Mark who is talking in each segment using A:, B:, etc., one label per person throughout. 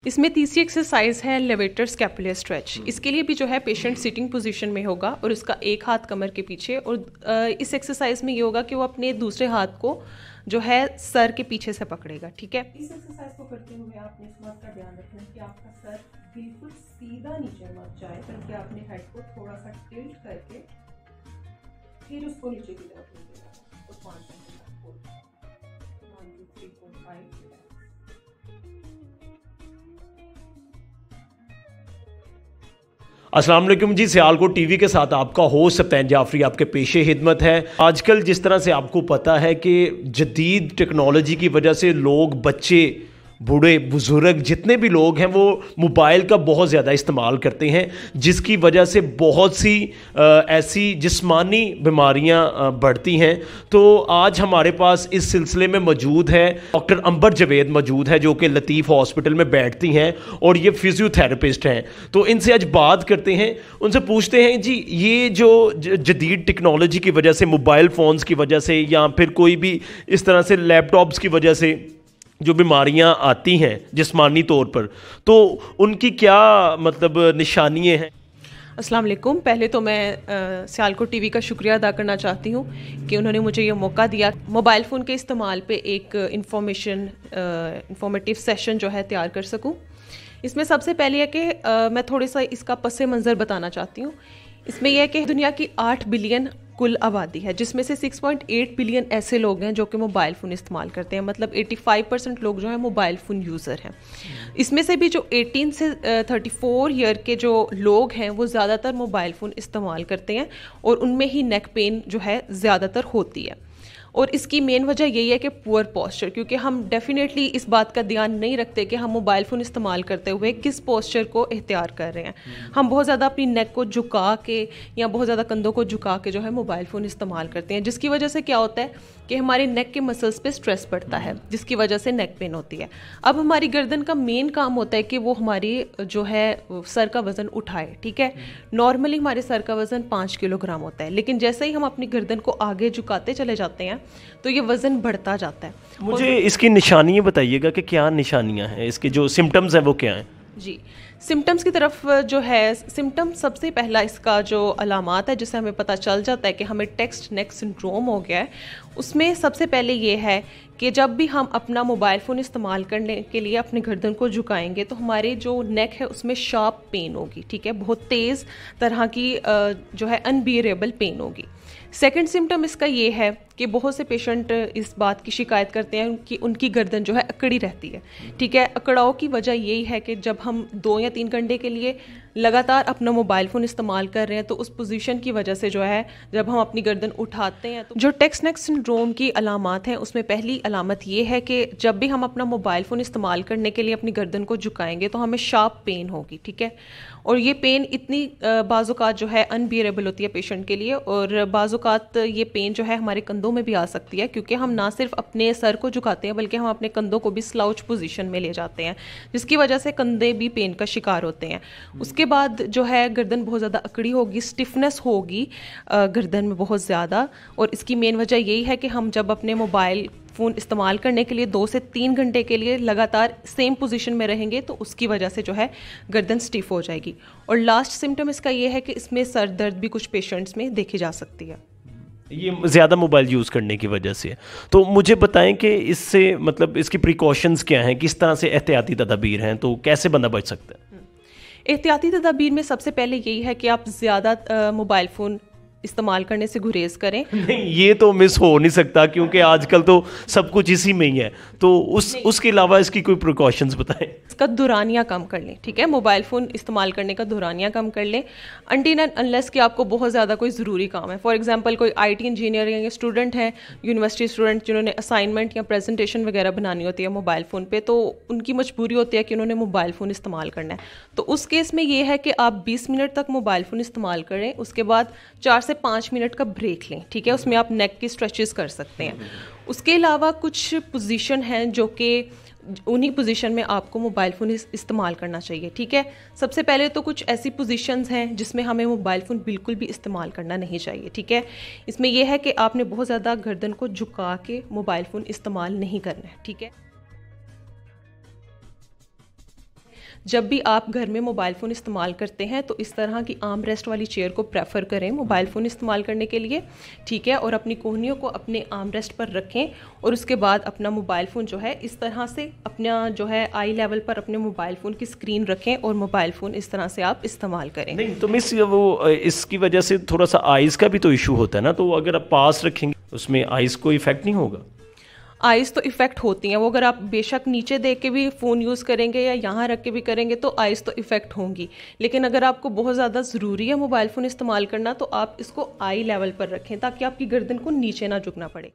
A: इसमें तीसरी एक्सरसाइज है लेवेटर स्कैपुलर स्ट्रेच। इसके लिए भी जो है पेशेंट सिटिंग पोजीशन में होगा और उसका एक हाथ कमर के पीछे, और इस एक्सरसाइज में ये होगा कि वो अपने दूसरे हाथ को जो है सर के पीछे से पकड़ेगा। ठीक है, इस एक्सरसाइज को करते हुए आपने इस बात का ध्यान रखना है कि आपका सर बिल्कुल सीधा नीचे मत जाए, बल्कि आपने हेड को थोड़ा सा टिल्ट करके फिर उसको नीचे की तरफ लेके जाना। तो 5 सेकंड 1 2 3 4 5।
B: अस्सलाम वालेकुम जी, सियालकोट टीवी के साथ आपका होस्ट सप्तान जाफरी आपके पेशे खिदमत है। आजकल जिस तरह से आपको पता है कि जदीद टेक्नोलॉजी की वजह से लोग, बच्चे, बूढ़े, बुज़ुर्ग, जितने भी लोग हैं वो मोबाइल का बहुत ज़्यादा इस्तेमाल करते हैं, जिसकी वजह से बहुत सी ऐसी जिस्मानी बीमारियां बढ़ती हैं। तो आज हमारे पास इस सिलसिले में मौजूद है डॉक्टर अंबर जवेद मौजूद है, जो कि लतीफ़ हॉस्पिटल में बैठती हैं और ये फिजियोथेरेपिस्ट हैं। तो इनसे आज बात करते हैं, उनसे पूछते हैं जी, ये जो जदीद टेक्नोलॉजी की वजह से, मोबाइल फ़ोन्स की वजह से या फिर कोई भी इस तरह से लैपटॉप्स की वजह से जो बीमारियां आती हैं जिस्मानी तौर पर, तो उनकी क्या मतलब निशानियां हैं?
A: अस्सलाम वालेकुम। पहले तो मैं सियालकोट टीवी का शुक्रिया अदा करना चाहती हूँ कि उन्होंने मुझे ये मौका दिया मोबाइल फ़ोन के इस्तेमाल पे एक इंफॉर्मेटिव सेशन जो है तैयार कर सकूँ। इसमें सबसे पहले है कि मैं थोड़ा सा इसका पस मंज़र बताना चाहती हूँ। इसमें यह है कि दुनिया की 8 बिलियन कुल आबादी है, जिसमें से 6.8 बिलियन ऐसे लोग हैं जो कि मोबाइल फ़ोन इस्तेमाल करते हैं। मतलब 85% लोग जो हैं मोबाइल फ़ोन यूज़र हैं। इसमें से भी जो 18 से 34 ईयर के जो लोग हैं वो ज़्यादातर मोबाइल फ़ोन इस्तेमाल करते हैं और उनमें ही नेक पेन जो है ज़्यादातर होती है। और इसकी मेन वजह यही है कि पुअर पोस्चर, क्योंकि हम डेफिनेटली इस बात का ध्यान नहीं रखते कि हम मोबाइल फ़ोन इस्तेमाल करते हुए किस पोस्चर को इख्तियार कर रहे हैं। हम बहुत ज़्यादा अपनी नेक को झुका के या बहुत ज़्यादा कंधों को झुका के जो है मोबाइल फ़ोन इस्तेमाल करते हैं, जिसकी वजह से क्या होता है कि हमारे नेक के मसल्स पे स्ट्रेस पड़ता है, जिसकी वजह से नेक पेन होती है। अब हमारी गर्दन का मेन काम होता है कि वो हमारी जो है सर का वज़न उठाए। ठीक है, नॉर्मली हमारे सर का वज़न 5 किलोग्राम होता है, लेकिन जैसे ही हम अपनी गर्दन को आगे झुकाते चले जाते हैं तो ये वज़न बढ़ता जाता है।
B: मुझे इसकी निशानियाँ बताइएगा कि क्या निशानियाँ हैं, इसके जो सिम्टम्स हैं वो क्या हैं?
A: जी, सिम्टम्स की तरफ जो है, सिम्टम सबसे पहला इसका जो अलामात है जिससे हमें पता चल जाता है कि हमें टेक्स्ट नेक सिंड्रोम हो गया है, उसमें सबसे पहले ये है कि जब भी हम अपना मोबाइल फ़ोन इस्तेमाल करने के लिए अपने गर्दन को झुकाएंगे तो हमारे जो नेक है उसमें शार्प पेन होगी। ठीक है, बहुत तेज़ तरह की जो है अनबियरेबल पेन होगी। सेकंड सिम्टम इसका ये है कि बहुत से पेशेंट इस बात की शिकायत करते हैं कि उनकी गर्दन जो है अकड़ी रहती है। ठीक है, अकड़ाव की वजह यही है कि जब हम 2 या 3 घंटे के लिए लगातार अपना मोबाइल फ़ोन इस्तेमाल कर रहे हैं तो उस पोजीशन की वजह से जो है जब हम अपनी गर्दन उठाते हैं तो जो टेक्स्ट नेक सिंड्रोम की अलामात हैं उसमें पहली अलामत ये है कि जब भी हम अपना मोबाइल फ़ोन इस्तेमाल करने के लिए अपनी गर्दन को झुकाएंगे तो हमें शार्प पेन होगी। ठीक है, और ये पेन इतनी बाज़-औक़ात जो है अनबियरेबल होती है पेशेंट के लिए, और बाज़-औक़ात ये पेन जो है हमारे कंधों में भी आ सकती है, क्योंकि हम ना सिर्फ अपने सर को झुकाते हैं बल्कि हम अपने कंधों को भी स्लाउच पोजीशन में ले जाते हैं, जिसकी वजह से कंधे भी पेन का शिकार होते हैं। उसके बाद जो है गर्दन बहुत ज़्यादा अकड़ी होगी, स्टिफनेस होगी गर्दन में बहुत ज़्यादा, और इसकी मेन वजह यही है कि हम जब अपने मोबाइल फ़ोन इस्तेमाल करने के लिए 2 से 3 घंटे के लिए लगातार सेम पोजीशन में रहेंगे तो उसकी वजह से जो है गर्दन स्टिफ हो जाएगी। और लास्ट सिम्टम इसका ये है कि इसमें सर दर्द भी कुछ पेशेंट्स में देखी जा सकती है।
B: ये ज़्यादा मोबाइल यूज़ करने की वजह से। तो मुझे बताएं कि इससे मतलब इसकी प्रिकॉशंस क्या हैं, किस तरह से एहतियाती तदाबीर हैं, तो कैसे बंदा बच सकता है?
A: एहतियाती तदाबीर में सबसे पहले यही है कि आप ज़्यादा मोबाइल फ़ोन इस्तेमाल करने से गुरेज करें।
B: नहीं, ये तो मिस हो नहीं सकता क्योंकि आजकल तो सब कुछ इसी में ही है। तो उसके अलावा इसकी कोई प्रिकॉशंस बताएं।
A: इसका दुरानियाँ कम कर लें। ठीक है, मोबाइल फ़ोन इस्तेमाल करने का दुरानियाँ कम कर लें अनटिल एंड अनलेस कि आपको बहुत ज़्यादा कोई ज़रूरी काम है। फॉर एग्जांपल कोई IT इंजीनियर या स्टूडेंट हैं, यूनिवर्सिटी स्टूडेंट, जिन्होंने असाइनमेंट या प्रेजेंटेशन वगैरह बनानी होती है मोबाइल फ़ोन पे, तो उनकी मजबूरी होती है कि उन्होंने मोबाइल फ़ोन इस्तेमाल करना है। तो उस केस में ये है कि आप 20 मिनट तक मोबाइल फ़ोन इस्तेमाल करें, उसके बाद 4 से 5 मिनट का ब्रेक लें। ठीक है, उसमें आप नेक की स्ट्रेचेस कर सकते हैं। उसके अलावा कुछ पोजीशन हैं जो कि उन्हीं पोजीशन में आपको मोबाइल फ़ोन इस्तेमाल करना चाहिए। ठीक है, सबसे पहले तो कुछ ऐसी पोजीशंस हैं जिसमें हमें मोबाइल फ़ोन बिल्कुल भी इस्तेमाल करना नहीं चाहिए। ठीक है, इसमें यह है कि आपने बहुत ज़्यादा गर्दन को झुका के मोबाइल फ़ोन इस्तेमाल नहीं करना है। ठीक है, जब भी आप घर में मोबाइल फ़ोन इस्तेमाल करते हैं तो इस तरह की आर्म रेस्ट वाली चेयर को प्रेफर करें मोबाइल फ़ोन इस्तेमाल करने के लिए, ठीक है। और अपनी कोहनियों को अपने आर्म रेस्ट पर रखें और उसके बाद अपना मोबाइल फ़ोन जो है इस तरह से अपना जो है आई लेवल पर अपने मोबाइल फ़ोन की स्क्रीन रखें और मोबाइल फ़ोन इस तरह से आप इस्तेमाल करें।
B: नहीं तो मिस वो इसकी वजह से थोड़ा सा आइज़ का भी तो इशू होता है ना, तो अगर आप पास रखेंगे उसमें आइज़ को इफेक्ट नहीं होगा?
A: आइज़ तो इफ़ेक्ट होती हैं, वो अगर आप बेशक नीचे देख के भी फ़ोन यूज़ करेंगे या यहाँ रख के भी करेंगे तो आइज़ तो इफ़ेक्ट होंगी, लेकिन अगर आपको बहुत ज़्यादा ज़रूरी है मोबाइल फ़ोन इस्तेमाल करना तो आप इसको आई लेवल पर रखें ताकि आपकी गर्दन को नीचे ना झुकना पड़े,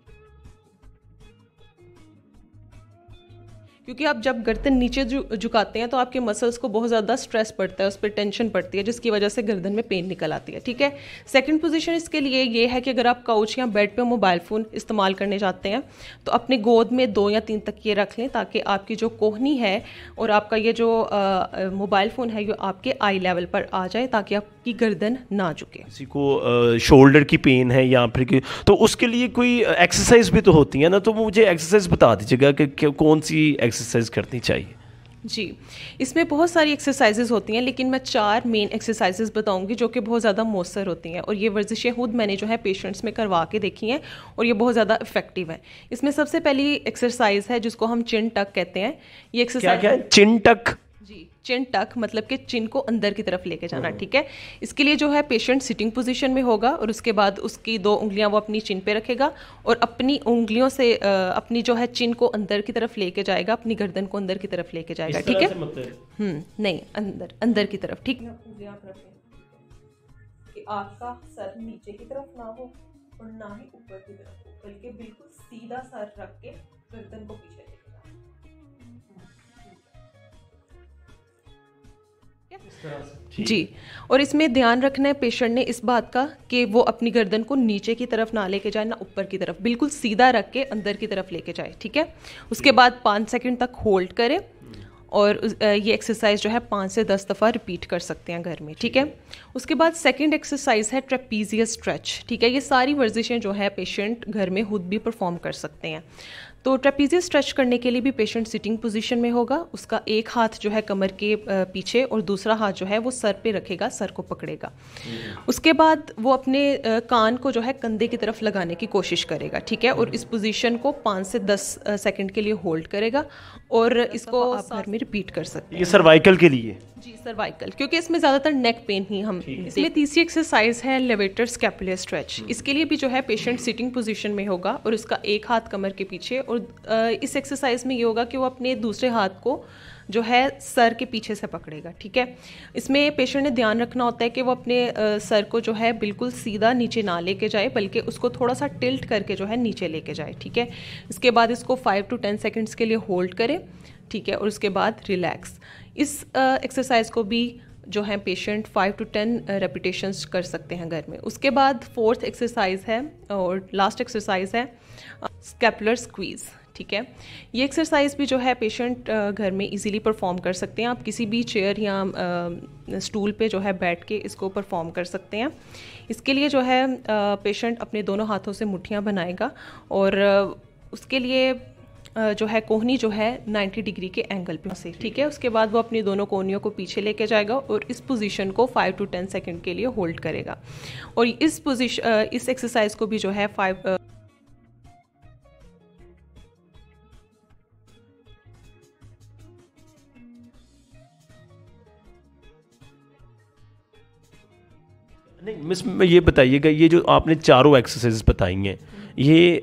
A: क्योंकि आप जब गर्दन नीचे झुकाते हैं तो आपके मसल्स को बहुत ज़्यादा स्ट्रेस पड़ता है, उस पर टेंशन पड़ती है जिसकी वजह से गर्दन में पेन निकल आती है, ठीक है। सेकंड पोजीशन इसके लिए ये है कि अगर आप काउच या बेड पे मोबाइल फ़ोन इस्तेमाल करने जाते हैं तो अपने गोद में 2 या 3 तकिए रख लें ताकि आपकी जो कोहनी है और आपका ये जो मोबाइल फ़ोन है ये आपके आई लेवल पर आ जाए ताकि आपकी गर्दन ना झुके।
B: किसी को शोल्डर की पेन है या फिर तो उसके लिए कोई एक्सरसाइज भी तो होती है ना, तो मुझे एक्सरसाइज बता दीजिएगा कि कौन सी एक्सरसाइज करनी चाहिए।
A: जी, इसमें बहुत सारी एक्सरसाइजेज होती हैं लेकिन मैं 4 मेन एक्सरसाइजेज बताऊंगी जो कि बहुत ज़्यादा मौसर होती हैं और ये वर्जिशें खुद मैंने जो है पेशेंट्स में करवा के देखी हैं और ये बहुत ज़्यादा इफेक्टिव है। इसमें सबसे पहली एक्सरसाइज है जिसको हम चिन टक कहते हैं। ये एक्सरसाइज
B: क्या है? चिन टक?
A: जी, चिन टक मतलब कि चिन को अंदर की तरफ लेके जाना, ठीक है। इसके लिए जो है पेशेंट सिटिंग पोजीशन में होगा और उसके बाद उसकी 2 उंगलियां वो अपनी चिन पे रखेगा और अपनी उंगलियों से अपनी जो है चिन को अंदर की तरफ लेके जाएगा, अपनी गर्दन को अंदर की तरफ लेके जाएगा, ठीक है। नहीं, अंदर की तरफ, ठीक है। उंगलियां आप रखें कि आपका सर नीचे की तरफ ना हो और ना ही ऊपर की तरफ हो, बल्कि बिल्कुल सीधा सर रख के गर्दन को पीछे लेके जाना। जी, और इसमें ध्यान रखना है पेशेंट ने इस बात का कि वो अपनी गर्दन को नीचे की तरफ ना लेके जाए ना ऊपर की तरफ, बिल्कुल सीधा रख के अंदर की तरफ लेके जाए, ठीक है। उसके बाद 5 सेकंड तक होल्ड करें और ये एक्सरसाइज जो है 5 से 10 दफ़ा रिपीट कर सकते हैं घर में, ठीक है। उसके बाद सेकंड एक्सरसाइज है ट्रेपीजियस स्ट्रेच, ठीक है। ये सारी वर्जिशें जो है पेशेंट घर में खुद भी परफॉर्म कर सकते हैं। तो ट्रेपीजियस स्ट्रेच करने के लिए भी पेशेंट सिटिंग पोजीशन में होगा, उसका एक हाथ जो है कमर के पीछे और दूसरा हाथ जो है वो सर पे रखेगा, सर को पकड़ेगा। उसके बाद वो अपने कान को जो है कंधे की तरफ लगाने की कोशिश करेगा, ठीक है। और इस पोजीशन को 5 से 10 सेकंड के लिए होल्ड करेगा और इसको आप घर में रिपीट कर सकते हैं।
B: ये सर्वाइकल के लिए?
A: जी, सर्वाइकल, क्योंकि इसमें ज़्यादातर नेक पेन ही हम इसमें। तीसरी एक्सरसाइज है लेवेटर स्कैपुलर स्ट्रेच। इसके लिए भी जो है पेशेंट सिटिंग पोजीशन में होगा और उसका एक हाथ कमर के पीछे और इस एक्सरसाइज में ये होगा कि वो अपने दूसरे हाथ को जो है सर के पीछे से पकड़ेगा, ठीक है। इसमें पेशेंट ने ध्यान रखना होता है कि वो अपने सर को जो है बिल्कुल सीधा नीचे ना लेके जाए बल्कि उसको थोड़ा सा टिल्ट करके जो है नीचे लेके जाए, ठीक है। इसके बाद इसको 5 to 10 सेकेंड्स के लिए होल्ड करें, ठीक है, और उसके बाद रिलैक्स। इस एक्सरसाइज को भी जो है पेशेंट 5 to 10 रेपिटेशंस कर सकते हैं घर में। उसके बाद 4th एक्सरसाइज है और लास्ट एक्सरसाइज है स्कैपुलर स्क्वीज़, ठीक है। ये एक्सरसाइज भी जो है पेशेंट घर में इजीली परफॉर्म कर सकते हैं। आप किसी भी चेयर या स्टूल पे जो है बैठ के इसको परफॉर्म कर सकते हैं। इसके लिए जो है पेशेंट अपने दोनों हाथों से मुट्ठियाँ बनाएगा और उसके लिए जो है कोहनी जो है 90 डिग्री के एंगल पे से, ठीक है। उसके बाद वो अपनी दोनों कोहनियों को पीछे लेके जाएगा और इस पोजीशन को 5 to 10 सेकंड के लिए होल्ड करेगा। और इस एक्सरसाइज को भी जो है 5
B: नहीं मिस, ये बताइएगा, ये जो आपने चारों एक्सरसाइज बताई हैं ये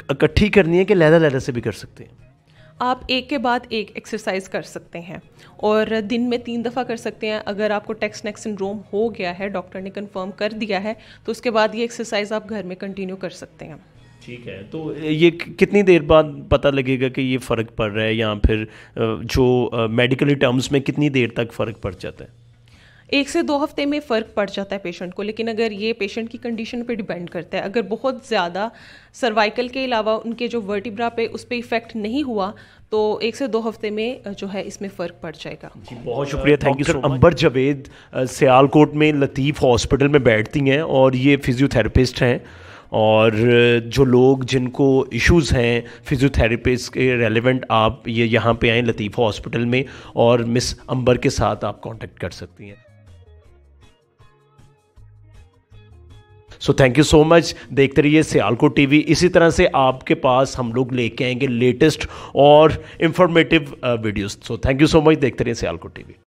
B: इकट्ठी करनी है कि लहदा से भी कर सकते हैं?
A: आप एक के बाद एक एक्सरसाइज कर सकते हैं और दिन में 3 दफ़ा कर सकते हैं। अगर आपको टेक्स्ट नेक सिंड्रोम हो गया है, डॉक्टर ने कंफर्म कर दिया है, तो उसके बाद ये एक्सरसाइज आप घर में कंटिन्यू कर सकते हैं।
B: ठीक है, तो ये कितनी देर बाद पता लगेगा कि ये फ़र्क पड़ रहा है या फिर जो मेडिकली टर्म्स में कितनी देर तक फ़र्क पड़ जाता है?
A: 1 से 2 हफ्ते में फ़र्क पड़ जाता है पेशेंट को, लेकिन अगर ये पेशेंट की कंडीशन पे डिपेंड करता है। अगर बहुत ज़्यादा सर्वाइकल के अलावा उनके जो वर्टिब्रा पे उस पर इफेक्ट नहीं हुआ तो 1 से 2 हफ्ते में जो है इसमें फ़र्क पड़ जाएगा।
B: जी, बहुत शुक्रिया, थैंक यू सर। अंबर जावेद सियालकोट में लतीफ़ हॉस्पिटल में बैठती हैं और ये फिजियोथेरेपिस्ट हैं और जो लोग जिनको इश्यूज़ हैं फिजियोथेरेपिस्ट के रेलेवेंट, आप ये यहाँ पे आएँ लतीफ़ा हॉस्पिटल में और मिस अंबर के साथ आप कांटेक्ट कर सकती हैं। So thank you so much. देखते रहिए सियालकोट टीवी। इसी तरह से आपके पास हम लोग लेके आएंगे लेटेस्ट और informative videos. So thank you so much. देखते रहिए सियालकोट टीवी।